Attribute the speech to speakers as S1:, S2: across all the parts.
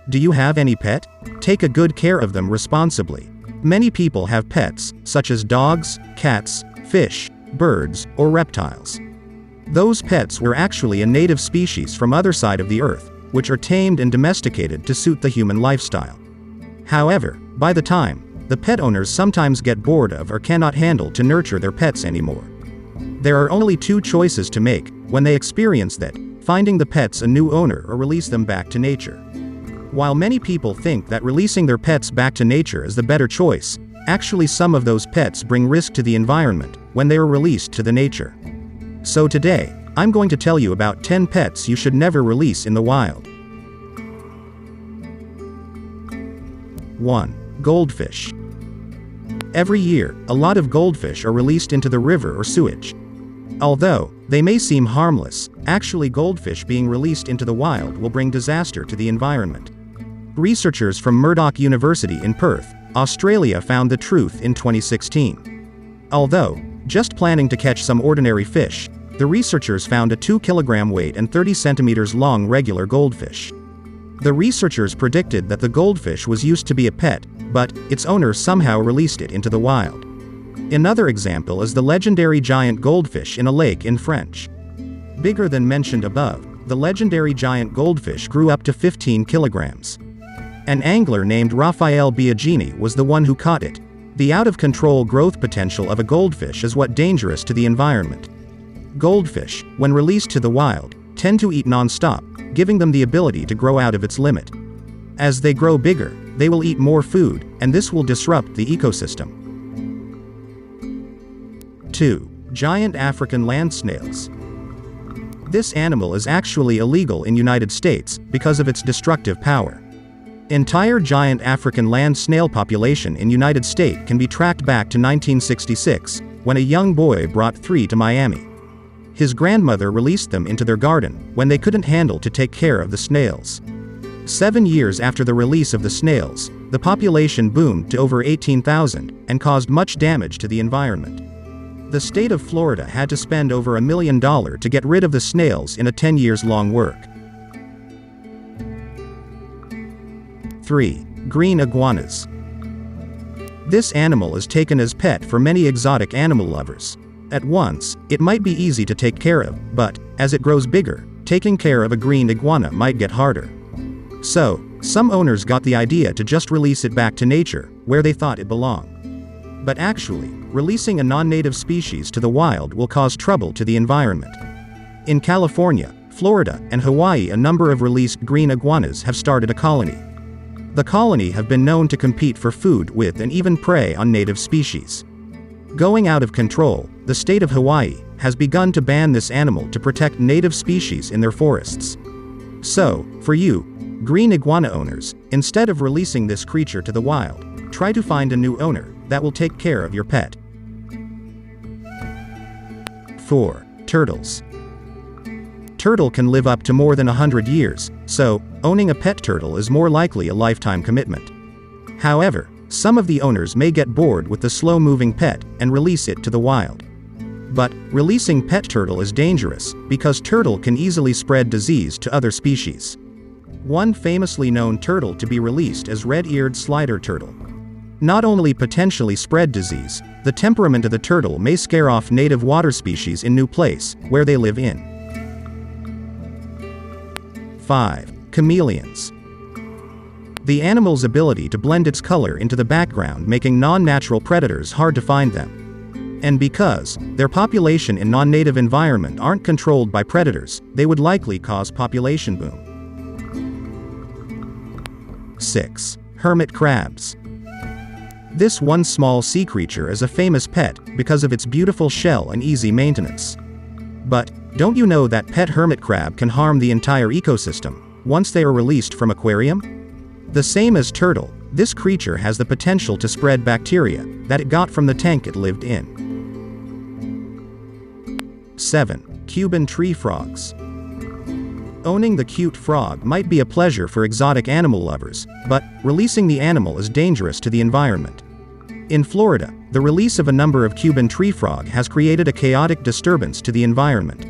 S1: Do you have any pet? Take a good care of them responsibly. Many people have pets, such as dogs, cats, fish, birds, or reptiles. Those pets were actually a native species from other side of the earth, which are tamed and domesticated to suit the human lifestyle. However, by the time, the pet owners sometimes get bored of or cannot handle to nurture their pets anymore. There are only two choices to make when they experience that: finding the pets a new owner or release them back to nature. While many people think that releasing their pets back to nature is the better choice, actually some of those pets bring risk to the environment when they are released to the nature. So today, I'm going to tell you about 10 pets you should never release in the wild. 1. Goldfish. Every year, a lot of goldfish are released into the river or sewage. Although they may seem harmless, actually goldfish being released into the wild will bring disaster to the environment. Researchers from Murdoch University in Perth, Australia found the truth in 2016. Although just planning to catch some ordinary fish, the researchers found a 2-kilogram weight and 30 centimeters long regular goldfish. The researchers predicted that the goldfish was used to be a pet, but its owner somehow released it into the wild. Another example is the legendary giant goldfish in a lake in French. Bigger than mentioned above, the legendary giant goldfish grew up to 15 kilograms. An angler named Raphael Biagini was the one who caught it. The out-of-control growth potential of a goldfish is what dangerous to the environment. Goldfish, when released to the wild, tend to eat non-stop, giving them the ability to grow out of its limit. As they grow bigger, they will eat more food, and this will disrupt the ecosystem. 2. Giant African land snails. This animal is actually illegal in United States because of its destructive power. Entire giant African land snail population in United States can be tracked back to 1966, when a young boy brought 3 to Miami. His grandmother released them into their garden when they couldn't handle to take care of the snails. 7 years after the release of the snails, the population boomed to over 18,000 and caused much damage to the environment. The state of Florida had to spend over $1 million to get rid of the snails in a 10 years long work. 3. Green iguanas. This animal is taken as pet for many exotic animal lovers. At once, it might be easy to take care of, but as it grows bigger, taking care of a green iguana might get harder. So, some owners got the idea to just release it back to nature, where they thought it belonged. But actually, releasing a non-native species to the wild will cause trouble to the environment. In California, Florida, and Hawaii, a number of released green iguanas have started a colony. The colony have been known to compete for food with and even prey on native species. Going out of control, the state of Hawaii has begun to ban this animal to protect native species in their forests. So, for you, green iguana owners, instead of releasing this creature to the wild, try to find a new owner that will take care of your pet. 4. Turtles. Turtle can live up to more than 100 years, so owning a pet turtle is more likely a lifetime commitment. However, some of the owners may get bored with the slow-moving pet and release it to the wild. But releasing pet turtle is dangerous because turtle can easily spread disease to other species. One famously known turtle to be released is red-eared slider turtle. Not only potentially spread disease, the temperament of the turtle may scare off native water species in new place where they live in. 5. Chameleons. The animal's ability to blend its color into the background, making non-natural predators hard to find them. And because their population in non-native environment aren't controlled by predators, they would likely cause population boom. 6. Hermit crabs. This one small sea creature is a famous pet because of its beautiful shell and easy maintenance. But don't you know that pet hermit crab can harm the entire ecosystem once they are released from aquarium? The same as turtle, this creature has the potential to spread bacteria that it got from the tank it lived in. 7. Cuban tree frogs. Owning the cute frog might be a pleasure for exotic animal lovers, but releasing the animal is dangerous to the environment. In Florida, the release of a number of Cuban tree frog has created a chaotic disturbance to the environment.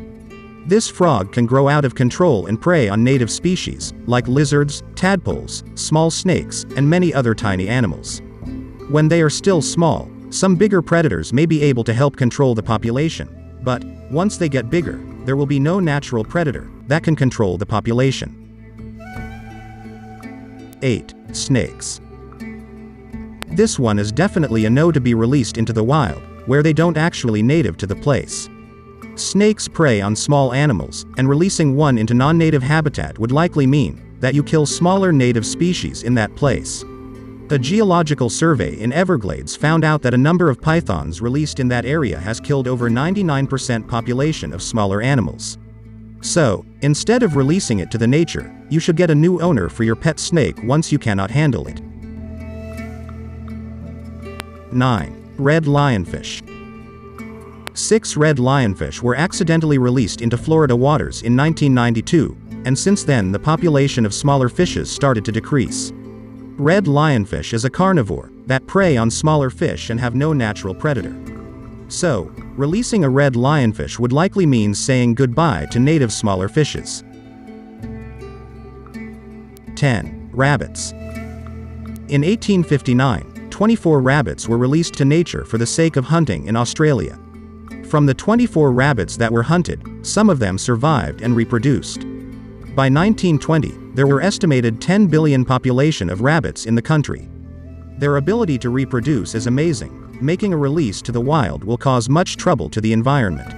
S1: This frog can grow out of control and prey on native species, like lizards, tadpoles, small snakes, and many other tiny animals. When they are still small, some bigger predators may be able to help control the population, but once they get bigger, there will be no natural predator that can control the population. 8. Snakes. This one is definitely a no to be released into the wild, where they don't actually native to the place. Snakes prey on small animals, and releasing one into non-native habitat would likely mean that you kill smaller native species in that place. A geological survey in Everglades found out that a number of pythons released in that area has killed over 99% population of smaller animals. So, instead of releasing it to the nature, you should get a new owner for your pet snake once you cannot handle it. 9. Red lionfish. 6 red lionfish were accidentally released into Florida waters in 1992, and since then the population of smaller fishes started to decrease. Red lionfish is a carnivore that prey on smaller fish and have no natural predator. So, releasing a red lionfish would likely mean saying goodbye to native smaller fishes. 10. Rabbits. In 1859, 24 rabbits were released to nature for the sake of hunting in Australia. From the 24 rabbits that were hunted, some of them survived and reproduced. By 1920, there were estimated 10 billion population of rabbits in the country. Their ability to reproduce is amazing. Making a release to the wild will cause much trouble to the environment.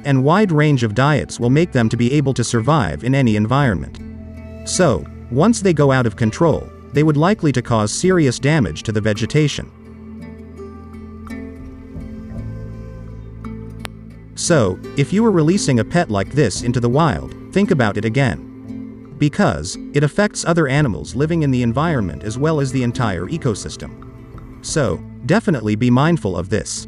S1: And wide range of diets will make them to be able to survive in any environment. So, once they go out of control, they would likely to cause serious damage to the vegetation. So, if you were releasing a pet like this into the wild, think about it again. Because it affects other animals living in the environment as well as the entire ecosystem. So, definitely be mindful of this.